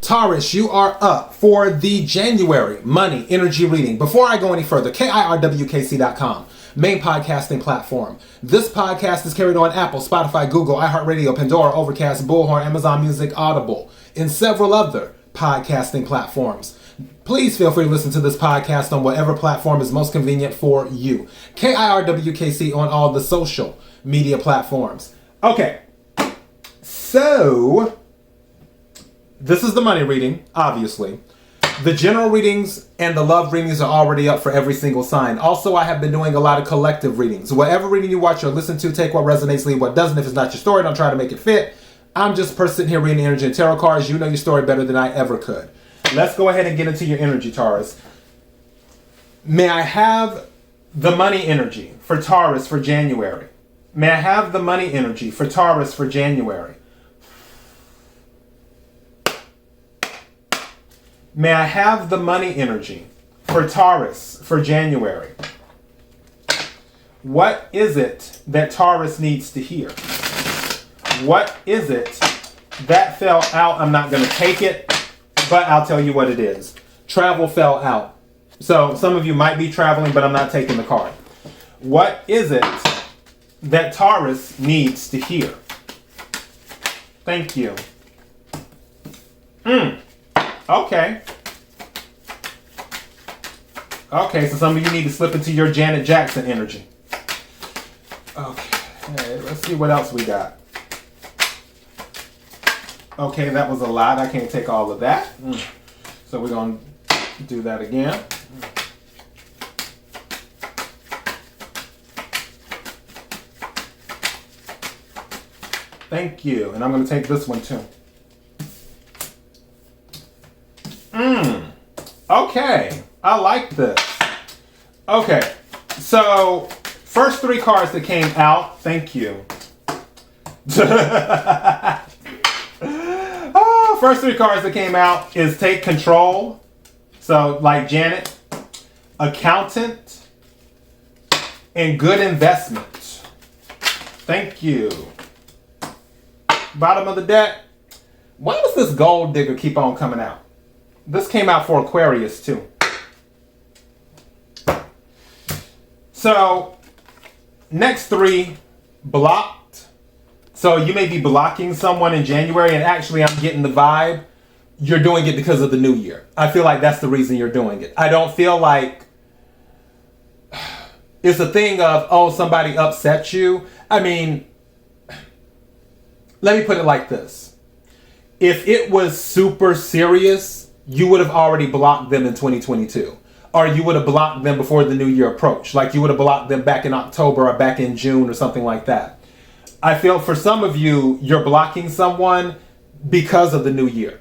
Taurus, you are up for the January money energy reading. Before I go any further, KIRWKC.com, main podcasting platform. This podcast is carried on Apple, Spotify, Google, iHeartRadio, Pandora, Overcast, Bullhorn, Amazon Music, Audible, and several other podcasting platforms. Please feel free to listen to this podcast on whatever platform is most convenient for you. KIRWKC on all the social media platforms. Okay, so this is the money reading, obviously. The general readings and the love readings are already up for every single sign. Also, I have been doing a lot of collective readings. Whatever reading you watch or listen to, take what resonates, leave what doesn't. If it's not your story, don't try to make it fit. I'm just a person sitting here reading energy and tarot cards. You know your story better than I ever could. Let's go ahead and get into your energy, Taurus. May I have the money energy for Taurus for January? May I have the money energy for Taurus for January? May I have the money energy for Taurus for January? What is it that Taurus needs to hear? What is it that fell out? I'm not going to take it, but I'll tell you what it is. Travel fell out. So some of you might be traveling, but I'm not taking the card. What is it that Taurus needs to hear? Thank you. Okay. Okay, so some of you need to slip into your Janet Jackson energy. Okay, let's see what else we got. Okay, that was a lot. I can't take all of that. So we're going to do that again. Thank you. And I'm going to take this one too. Okay, I like this. Okay, so first three cards that came out, thank you. First three cards that came out is Take Control. So like Janet, Accountant, and Good Investment. Thank you. Bottom of the deck. Why does this Gold Digger keep on coming out? This came out for Aquarius too. So, next three, blocked. So you may be blocking someone in January, and actually I'm getting the vibe you're doing it because of the new year. I feel like that's the reason you're doing it. I don't feel like it's a thing of, oh, somebody upset you. I mean, let me put it like this. If it was super serious, you would have already blocked them in 2022. Or you would have blocked them before the new year approached. Like you would have blocked them back in October or back in June or something like that. I feel for some of you, you're blocking someone because of the new year.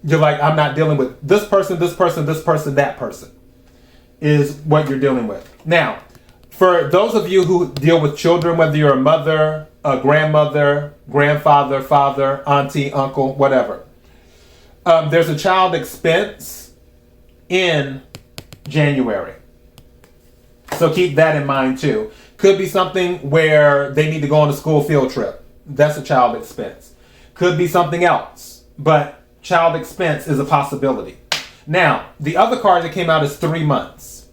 You're like, I'm not dealing with this person, this person, this person, that person is what you're dealing with. Now, for those of you who deal with children, whether you're a mother, a grandmother, grandfather, father, auntie, uncle, whatever. There's a child expense in January. So keep that in mind too. Could be something where they need to go on a school field trip. That's a child expense. Could be something else, but child expense is a possibility. Now, the other card that came out is 3 months.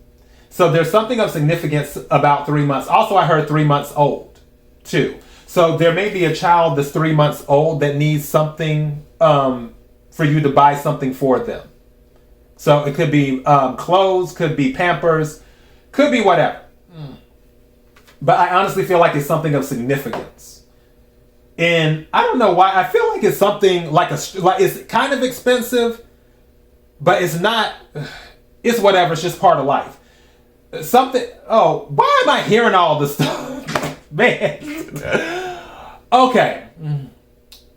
So there's something of significance about 3 months. Also, I heard 3 months old too. So there may be a child that's 3 months old that needs something for you to buy something for them. So it could be clothes, could be Pampers, could be whatever. But I honestly feel like it's something of significance. And I don't know why. I feel like it's something like it's kind of expensive, but it's not. It's whatever. It's just part of life. Something. Oh, why am I hearing all this stuff, man? Okay.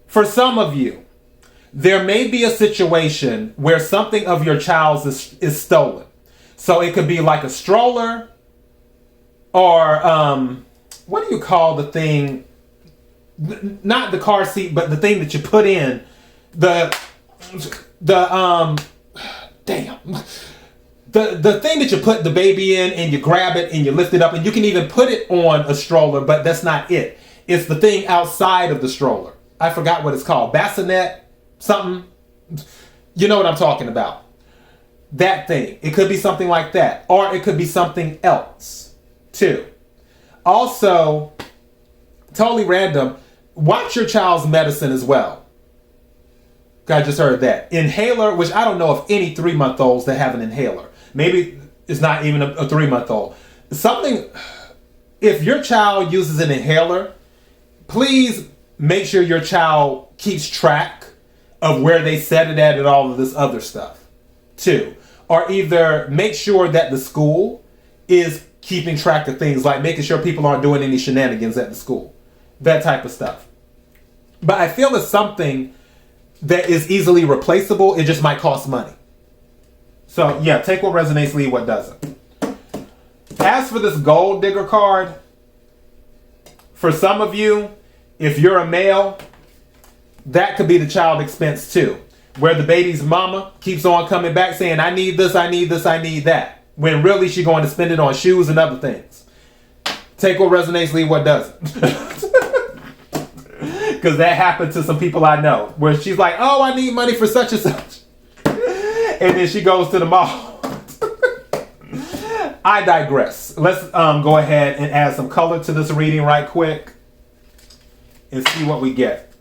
For some of you, there may be a situation where something of your child's is stolen. So it could be like a stroller or what do you call the thing? Not the car seat, but the thing that you put in. The thing that you put the baby in and you grab it and you lift it up, and you can even put it on a stroller, but that's not it. It's the thing outside of the stroller. I forgot what it's called. Bassinet, something. You know what I'm talking about. That thing. It could be something like that. Or it could be something else, too. Also, totally random, watch your child's medicine as well. I just heard that. Inhaler, which I don't know of any 3-month-olds that have an inhaler. Maybe it's not even a 3-month-old. Something, if your child uses an inhaler, please make sure your child keeps track of where they set it at and all of this other stuff, too. Or either make sure that the school is keeping track of things, like making sure people aren't doing any shenanigans at the school. That type of stuff. But I feel it's something that is easily replaceable. It just might cost money. So yeah, take what resonates, leave what doesn't. As for this gold digger card, for some of you, if you're a male, that could be the child expense too. Where the baby's mama keeps on coming back saying, I need this, I need this, I need that. When really she's going to spend it on shoes and other things. Take what resonates, leave what doesn't. Because that happened to some people I know. Where she's like, oh, I need money for such and such. And then she goes to the mall. I digress. Let's go ahead and add some color to this reading right quick. And see what we get.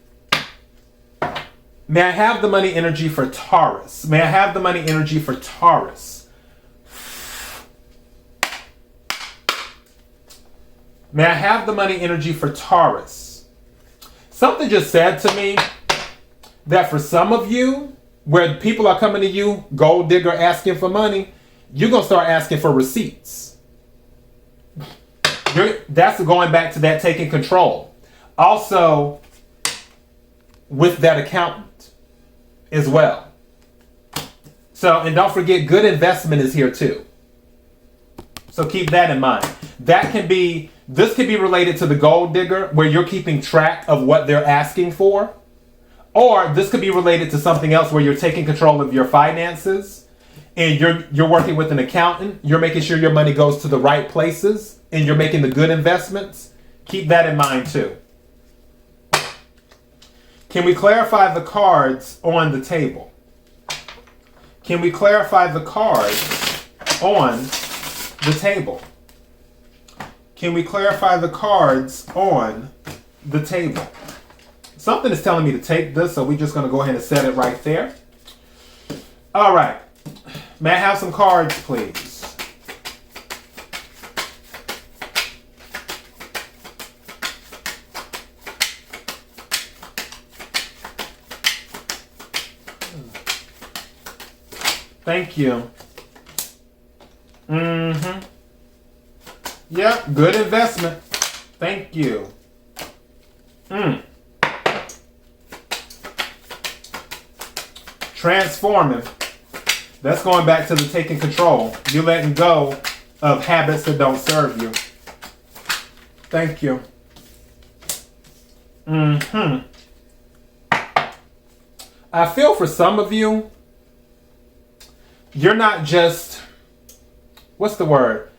May I have the money energy for Taurus? May I have the money energy for Taurus? May I have the money energy for Taurus? Something just said to me that for some of you, where people are coming to you, gold digger asking for money, you're going to start asking for receipts. That's going back to that taking control. Also, with that accountant as well. So, and don't forget, good investment is here too. So keep that in mind. This could be related to the gold digger, where you're keeping track of what they're asking for. Or this could be related to something else where you're taking control of your finances and you're working with an accountant. You're making sure your money goes to the right places and you're making the good investments. Keep that in mind too. Can we clarify the cards on the table? Can we clarify the cards on the table? Can we clarify the cards on the table? Something is telling me to take this, so we're just going to go ahead and set it right there. All right. May I have some cards, please? Thank you. Mm-hmm. Yep, good investment. Thank you. Transforming. That's going back to the taking control. You're letting go of habits that don't serve you. Thank you. I feel for some of you, you're not just, what's the word?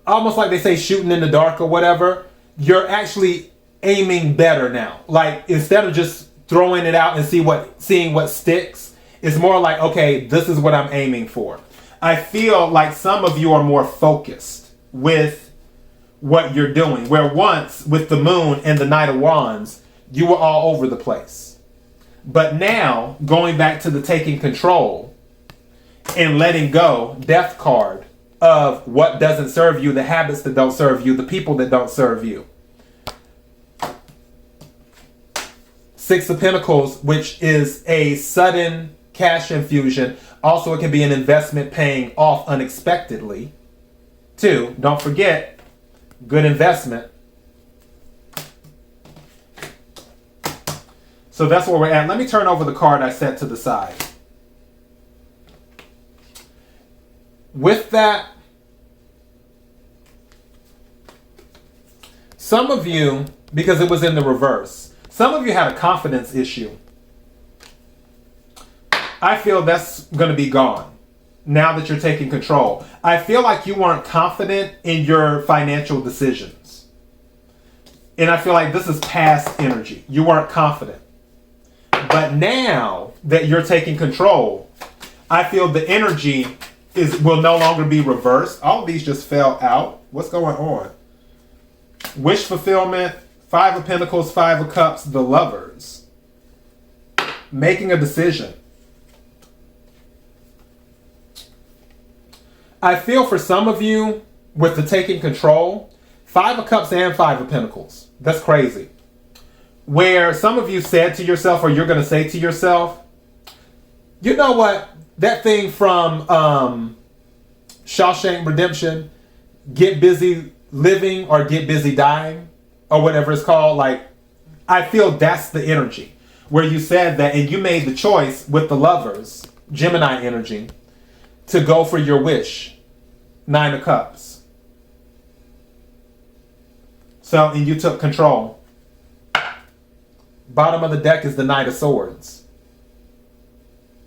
Almost like they say shooting in the dark or whatever. You're actually aiming better now. Like, instead of just throwing it out and seeing what sticks, it's more like, okay, this is what I'm aiming for. I feel like some of you are more focused with what you're doing. Where once, with the moon and the Knight of Wands, you were all over the place. But now, going back to the taking control and letting go, Death card, of what doesn't serve you, the habits that don't serve you, the people that don't serve you. Six of Pentacles, which is a sudden cash infusion. Also, it can be an investment paying off unexpectedly. Two, don't forget, good investment. So that's where we're at. Let me turn over the card I set to the side. With that, some of you, because it was in the reverse, some of you had a confidence issue. I feel that's going to be gone now that you're taking control. I feel like you weren't confident in your financial decisions. And I feel like this is past energy. You weren't confident. But now that you're taking control, I feel the energy will no longer be reversed. All of these just fell out. What's going on? Wish fulfillment, 5 of Pentacles, 5 of Cups, the Lovers. Making a decision. I feel for some of you, with the taking control, 5 of Cups and 5 of Pentacles. That's crazy. Where some of you said to yourself, or you're going to say to yourself, you know what? That thing from Shawshank Redemption, get busy living or get busy dying, or whatever it's called. Like, I feel that's the energy where you said that, and you made the choice with the Lovers, Gemini energy, to go for your wish. 9 of Cups. So, and you took control. Bottom of the deck is the Knight of Swords.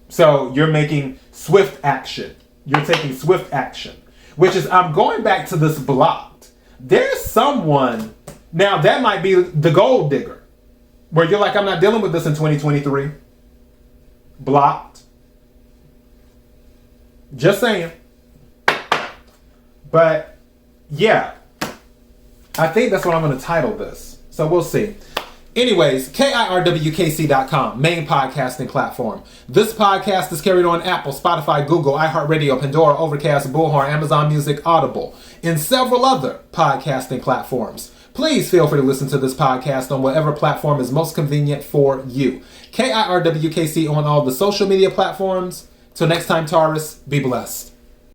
So you're making swift action. You're taking swift action. Which is, I'm going back to this blocked. There's someone, now that might be the gold digger, where you're like, I'm not dealing with this in 2023. Blocked. Just saying. But, yeah. I think that's what I'm going to title this. So we'll see. Anyways, KIRWKC.com, main podcasting platform. This podcast is carried on Apple, Spotify, Google, iHeartRadio, Pandora, Overcast, Bullhorn, Amazon Music, Audible, and several other podcasting platforms. Please feel free to listen to this podcast on whatever platform is most convenient for you. KIRWKC on all the social media platforms. Till next time, Taurus, be blessed.